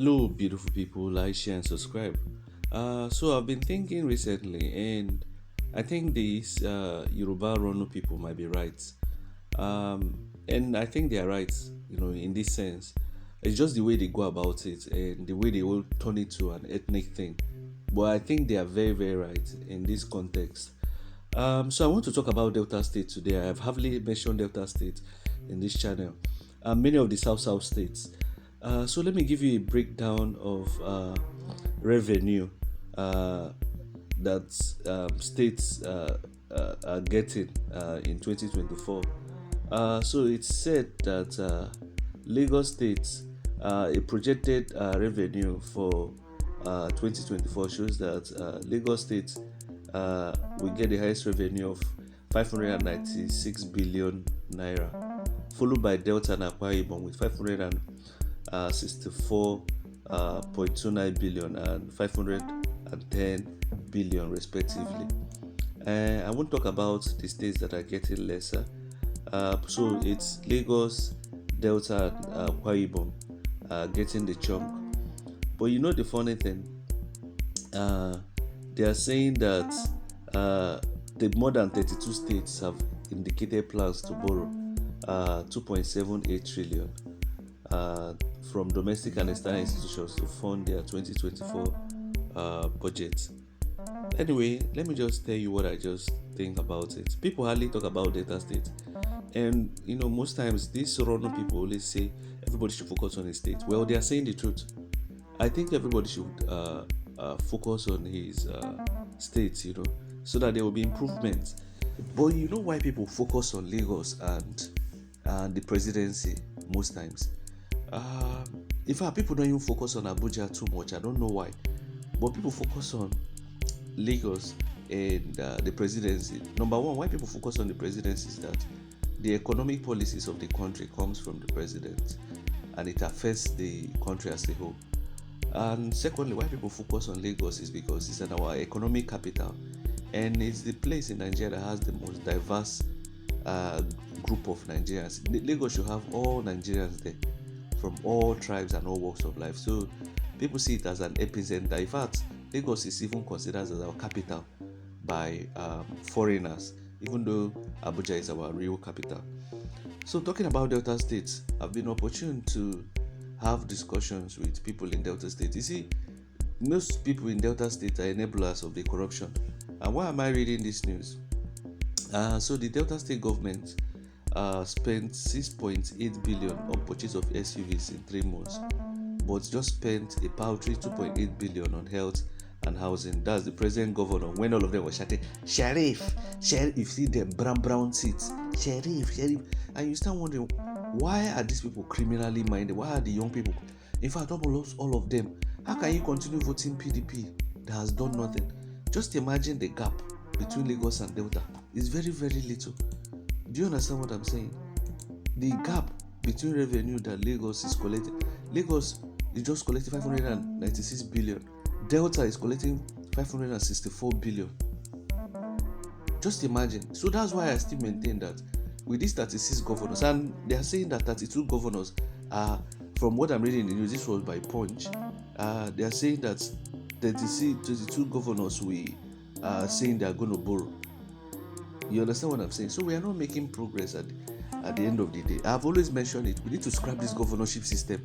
Hello, beautiful people. Like, share, and subscribe. So I've been thinking recently, and I think these Yoruba Rono people might be right. And I think they are right. In this sense, it's just the way they go about it and the way they will turn it to an ethnic thing. But I think they are very, very right in this context. So I want to talk about Delta State today. I have heavily mentioned Delta State in this channel, many of the South states. So let me give you a breakdown of revenue uh, that states are getting in 2024. So it's said that Lagos State, a projected revenue for 2024 shows that Lagos State will get the highest revenue of 596 billion naira, followed by Delta and Akwa Ibom with 564.29 billion and 510 billion respectively. I won't talk about the states that are getting lesser. So it's Lagos, Delta, and Akwa Ibom getting the chunk. But you know the funny thing, they are saying that the more than 32 states have indicated plans to borrow 2.78 trillion from domestic and external institutions to fund their 2024 budget. Anyway, let me just tell you what I just think about it. People hardly talk about Delta State, and most times these Sorono people always say everybody should focus on his state. Well, they are saying the truth. I think everybody should focus on his state, so that there will be improvements. But you know why people focus on Lagos and the presidency most times? In fact, people don't even focus on Abuja too much. I don't know why, but people focus on Lagos and the presidency. Number one, why people focus on the presidency is that the economic policies of the country comes from the president, and it affects the country as a whole. And secondly, why people focus on Lagos is because it's our economic capital, and it's the place in Nigeria that has the most diverse group of Nigerians. Lagos should have all Nigerians there, from all tribes and all walks of life. So people see it as an epicenter. In fact, Lagos is even considered as our capital by foreigners, even though Abuja is our real capital. So talking about Delta State, I've been opportune to have discussions with people in Delta State. You see, most people in Delta State are enablers of the corruption. And why am I reading this news? So the Delta State government spent 6.8 billion on purchase of SUVs in 3 months, but just spent a paltry 2.8 billion on health and housing. That's the present governor. When all of them were shouting, Sheriff, Sheriff, you see them brown seats, Sheriff, and you start wondering, why are these people criminally minded? Why are the young people? In fact, almost all of them. How can you continue voting PDP that has done nothing? Just imagine the gap between Lagos and Delta. It's very, very little. Do you understand what I'm saying? The gap between revenue that Lagos is collecting. Lagos is just collecting 596 billion. Delta is collecting 564 billion. Just imagine. So that's why I still maintain that with these 36 governors, and they are saying that 32 governors are, from what I'm reading in the news, this was by Punch, they are saying that 32 governors we are saying they are going to borrow. You understand what I'm saying? So we are not making progress at the end of the day. I've always mentioned it. We need to scrap this governorship system.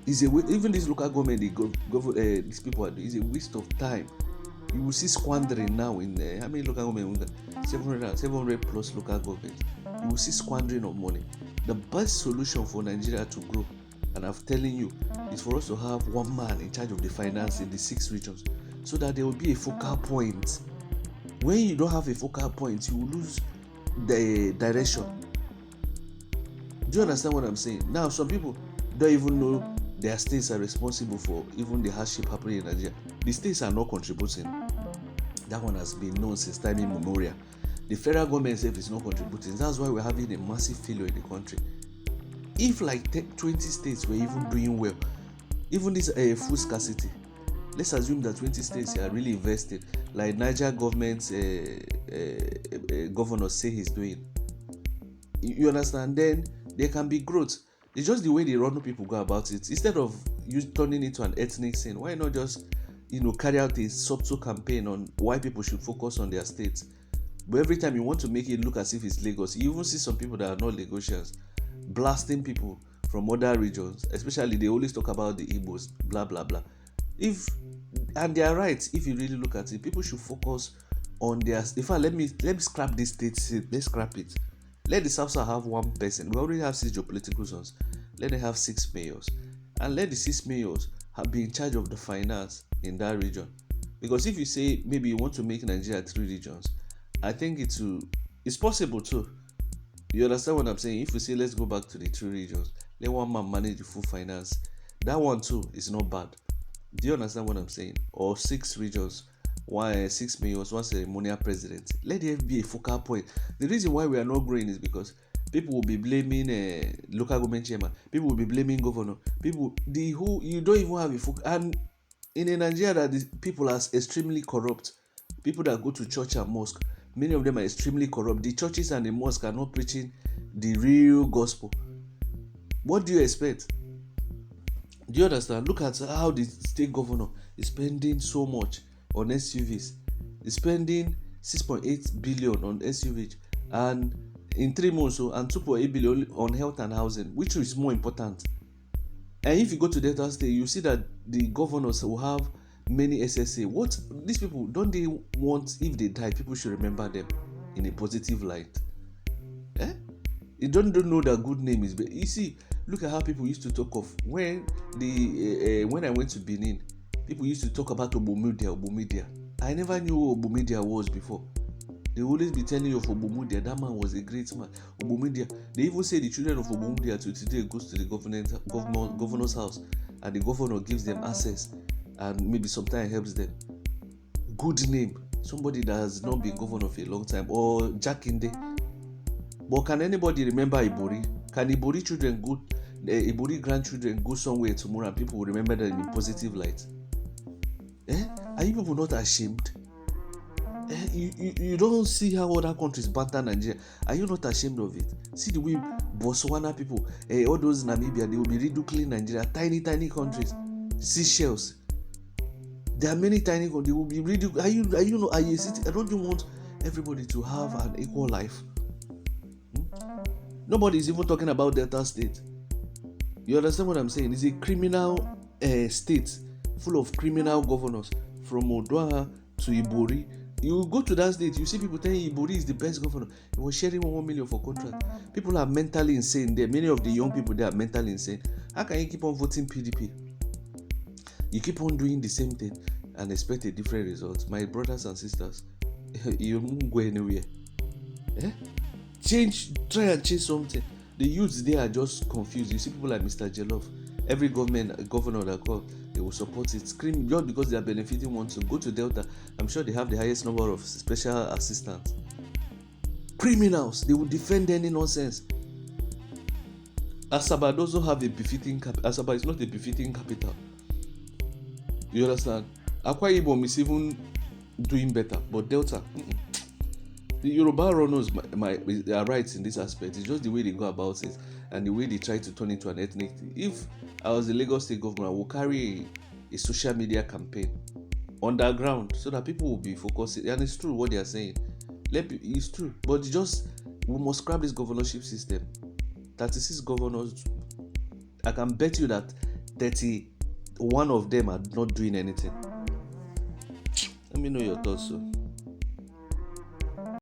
Even this local government, these people are doing, is a waste of time. You will see squandering now in how many local government? 700 plus local governments. You will see squandering of money. The best solution for Nigeria to grow, and I'm telling you, is for us to have one man in charge of the finance in the 6 regions, so that there will be a focal point. When you don't have a focal point, you will lose the direction. Do you understand what I'm saying? Now, some people don't even know their states are responsible for even the hardship happening in Nigeria. The states are not contributing. That one has been known since time immemorial. The federal government itself is not contributing. That's why we're having a massive failure in the country. If like 20 states were even doing well, even this food scarcity, let's assume that 20 states are really invested, like Niger government's governor say he's doing. You understand? Then there can be growth. It's just the way the Rono people go about it. Instead of turning it to an ethnic scene? Why not just, carry out a subtle campaign on why people should focus on their states? But every time you want to make it look as if it's Lagos, you even see some people that are not Lagosians blasting people from other regions. Especially, they always talk about the Igbos, blah blah blah. And they are right. If you really look at it, people should focus on their. In fact, let me scrap this state. Let's scrap it. Let the South have one person. We already have 6 geopolitical zones. Let them have 6 mayors, and let the 6 mayors be in charge of the finance in that region. Because if you say maybe you want to make Nigeria 3 regions, I think it's possible too. You understand what I'm saying? If we say let's go back to the 3 regions, let one man manage the full finance. That one too is not bad. Do you understand what I'm saying? Or 6 regions, 6 mayors, 1 ceremonial president. Let there be a focal point. The reason why we are not growing is because people will be blaming local government chairman. People will be blaming governor. You don't even have a focal. And in a Nigeria that the people are extremely corrupt. People that go to church and mosque, many of them are extremely corrupt. The churches and the mosques are not preaching the real gospel. What do you expect? Do you understand? Look at how the state governor is spending so much on SUVs. He's spending 6.8 billion on SUVs, and in 3 months, and 2.8 billion on health and housing, which is more important. And if you go to Delta State, you see that the governors will have many SSA. What these people, don't they want, if they die, people should remember them in a positive light? You don't know that good name is. You see, look at how people used to talk of when I went to Benin. People used to talk about Obomedia. I never knew who Obomedia was before. They always be telling you of Obomedia. That man was a great man. Obomedia. They even say the children of Obomedia to today goes to the governor's house, and the governor gives them access, and maybe sometimes helps them. Good name. Somebody that has not been governor for a long time. Or Jack Inde. But can anybody remember Ibori? Can Ibori children go, Ibori grandchildren go somewhere tomorrow and people will remember them in positive light? Are you people not ashamed? You don't see how other countries banter Nigeria. Are you not ashamed of it? See the way Botswana people, all those Namibia, they will be ridiculing Nigeria. Tiny countries. Seychelles. There are many tiny countries. They will be ridiculed. Are you sitting? Don't you want everybody to have an equal life? Nobody is even talking about Delta State. You understand what I'm saying? It's a criminal state full of criminal governors, from Odoa to Ibori. You go to that state, you see people telling Ibori is the best governor. He was sharing 1 million for contract. People are mentally insane there. Many of the young people there are mentally insane. How can you keep on voting PDP? You keep on doing the same thing and expect a different result. My brothers and sisters, you won't go anywhere. Try and change something. The youths there are just confused. You see people like Mr. Jollof. Every governor that call, they will support it. Scream just because they are benefiting one to go to Delta. I'm sure they have the highest number of special assistants. Criminals, they will defend any nonsense. Asaba doesn't have a befitting capital. Asaba is not a befitting capital. You understand? Akwa Ibom is even doing better, but Delta. The Yoruba runners are right in this aspect. It's just the way they go about it and the way they try to turn it into an ethnic thing. If I was the Lagos State governor, I would carry a social media campaign underground so that people will be focusing. And it's true what they are saying. It's true. But we must scrap this governorship system. 36 governors. I can bet you that 31 of them are not doing anything. Let me know your thoughts, so.